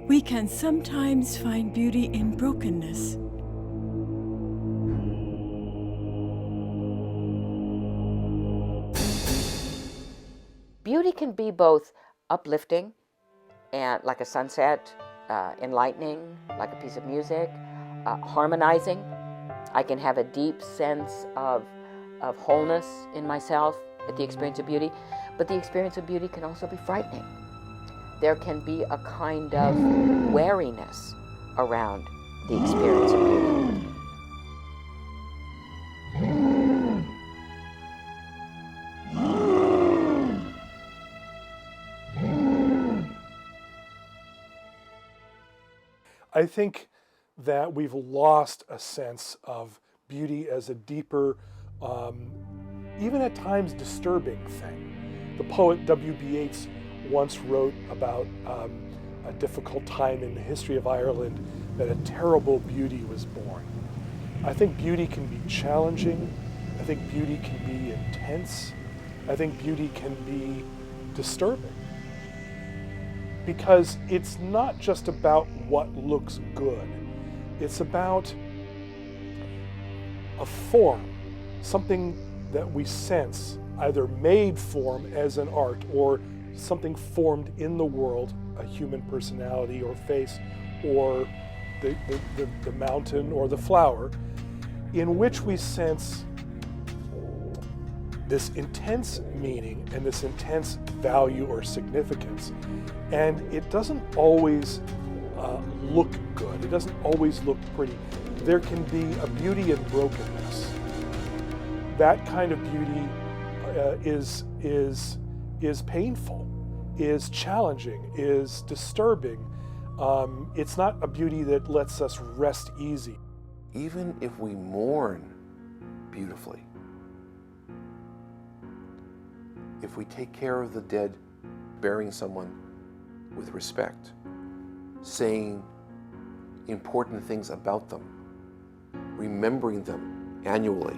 We can sometimes find beauty in brokenness. Beauty can be both uplifting and like a sunset, enlightening, like a piece of music, harmonizing. I can have a deep sense of wholeness in myself at the experience of beauty, but the experience of beauty can also be frightening. There can be a kind of wariness around the experience of beauty. I think that we've lost a sense of beauty as a deeper, even at times disturbing thing. The poet W.B. Yeats once wrote about a difficult time in the history of Ireland, that a terrible beauty was born. I think beauty can be challenging. I think beauty can be intense. I think beauty can be disturbing. Because it's not just about what looks good. It's about a form, something that we sense, either made form as an art or something formed in the world, a human personality or face, or the mountain or the flower, in which we sense this intense meaning and this intense value or significance. And it doesn't always look good. It doesn't always look pretty. There can be a beauty in brokenness. That kind of beauty is painful, is challenging, is disturbing. It's not a beauty that lets us rest easy. Even if we mourn beautifully, if we take care of the dead, burying someone with respect, saying important things about them, remembering them annually,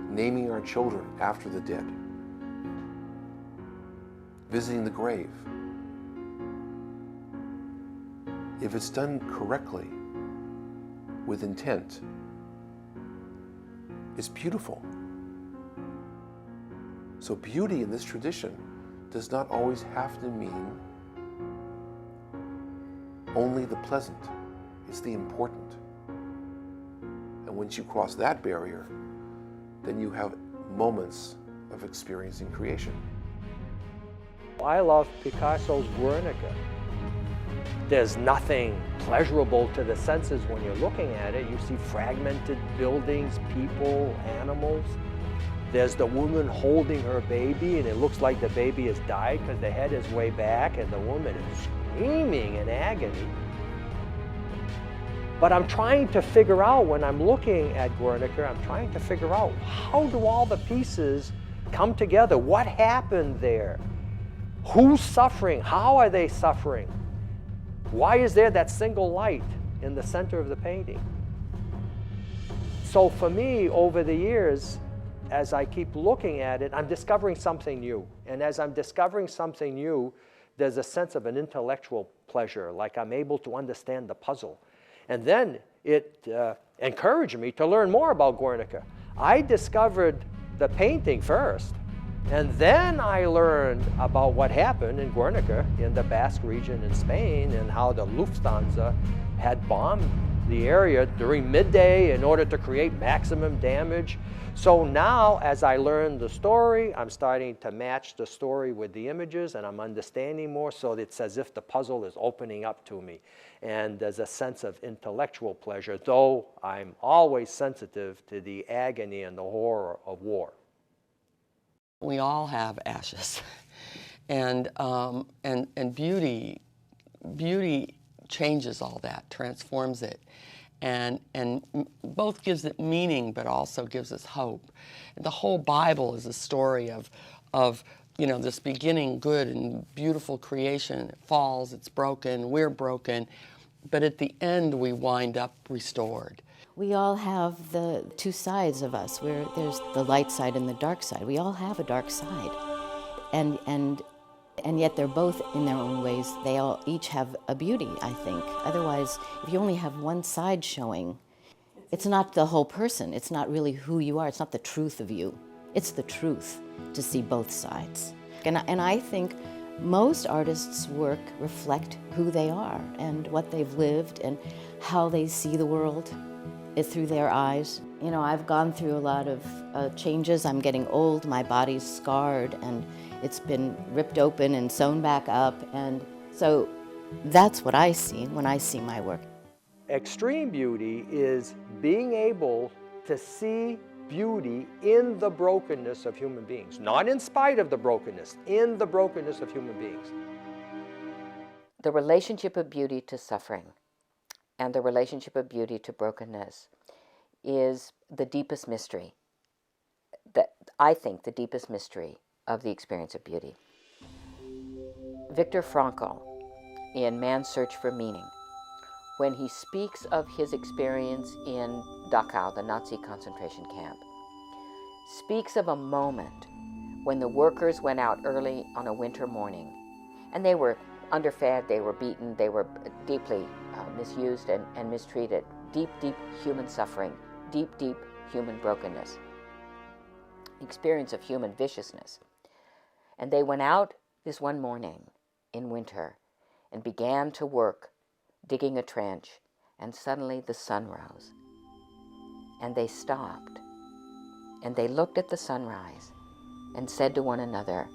naming our children after the dead, visiting the grave. If it's done correctly, with intent, it's beautiful. So beauty in this tradition does not always have to mean only the pleasant. It's the important. And once you cross that barrier, then you have moments of experiencing creation. I love Picasso's Guernica. There's nothing pleasurable to the senses when you're looking at it. You see fragmented buildings, people, animals. There's the woman holding her baby, and it looks like the baby has died because the head is way back and the woman is screaming in agony. But I'm trying to figure out, when I'm looking at Guernica, I'm trying to figure out, how do all the pieces come together? What happened there? Who's suffering? How are they suffering? Why is there that single light in the center of the painting? So for me, over the years, as I keep looking at it, I'm discovering something new. And as I'm discovering something new, there's a sense of an intellectual pleasure, like I'm able to understand the puzzle. And then it encouraged me to learn more about Guernica. I discovered the painting first, and then I learned about what happened in Guernica in the Basque region in Spain, and how the Lufthansa had bombed the area during midday in order to create maximum damage. So now, as I learn the story, I'm starting to match the story with the images, and I'm understanding more, so it's as if the puzzle is opening up to me. And there's a sense of intellectual pleasure, though I'm always sensitive to the agony and the horror of war. We all have ashes, and beauty changes all that, transforms it, and both gives it meaning, but also gives us hope. The whole Bible is a story of this beginning good and beautiful creation. It falls, it's broken, we're broken, but at the end we wind up restored. We all have the two sides of us, where there's the light side and the dark side. We all have a dark side. And And yet they're both in their own ways. They all each have a beauty, I think. Otherwise, if you only have one side showing, it's not the whole person. It's not really who you are. It's not the truth of you. It's the truth to see both sides. And I think most artists' work reflect who they are and what they've lived and how they see the world through their eyes. You know, I've gone through a lot of changes. I'm getting old, my body's scarred, and it's been ripped open and sewn back up. And so that's what I see when I see my work. Extreme beauty is being able to see beauty in the brokenness of human beings. Not in spite of the brokenness, in the brokenness of human beings. The relationship of beauty to suffering and the relationship of beauty to brokenness is the deepest mystery, I think the deepest mystery of the experience of beauty. Viktor Frankl, in Man's Search for Meaning, when he speaks of his experience in Dachau, the Nazi concentration camp, speaks of a moment when the workers went out early on a winter morning, and they were underfed, they were beaten, they were deeply misused and mistreated. Deep, deep human suffering, deep, deep human brokenness, experience of human viciousness. And they went out this one morning in winter and began to work, digging a trench, and suddenly the sun rose. And they stopped, and they looked at the sunrise and said to one another,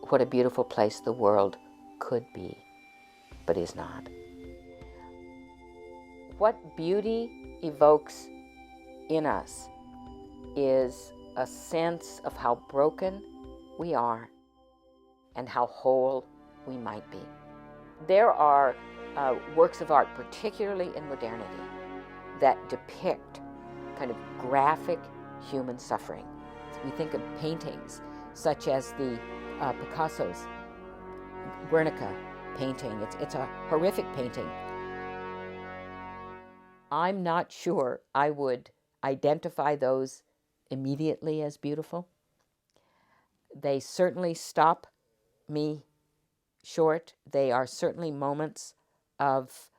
what a beautiful place the world could be, but is not. What beauty evokes in us is a sense of how broken we are and how whole we might be. There are works of art, particularly in modernity, that depict kind of graphic human suffering. We think of paintings such as the Picasso's Guernica painting. It's a horrific painting. I'm not sure I would identify those immediately as beautiful. They certainly stop me short. They are certainly moments of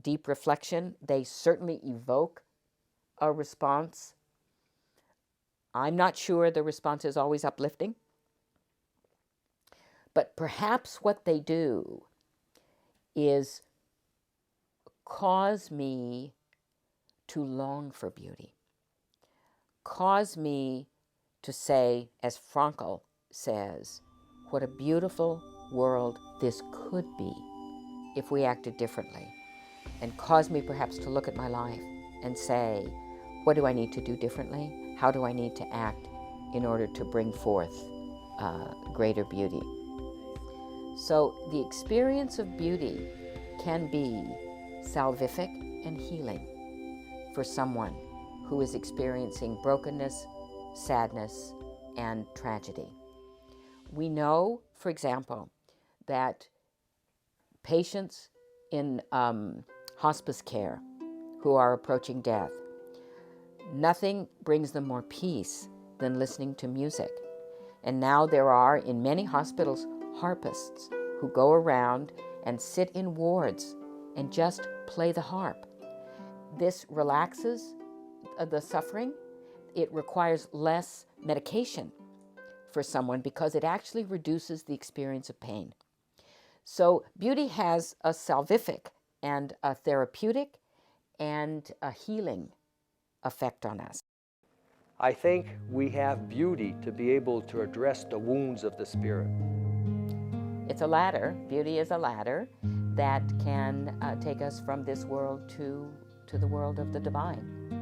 deep reflection. They certainly evoke a response. I'm not sure the response is always uplifting, but perhaps what they do is cause me to long for beauty, cause me to say, as Frankl says, what a beautiful world this could be if we acted differently, and cause me perhaps to look at my life and say, what do I need to do differently? How do I need to act in order to bring forth greater beauty? So the experience of beauty can be salvific and healing for someone who is experiencing brokenness, sadness, and tragedy. We know, for example, that patients in hospice care who are approaching death, nothing brings them more peace than listening to music. And now there are, in many hospitals, harpists who go around and sit in wards and just play the harp. This relaxes the suffering. It requires less medication for someone because it actually reduces the experience of pain. So beauty has a salvific and a therapeutic and a healing effect on us. I think we have beauty to be able to address the wounds of the spirit. It's a ladder. Beauty is a ladder that can take us from this world to the world of the divine.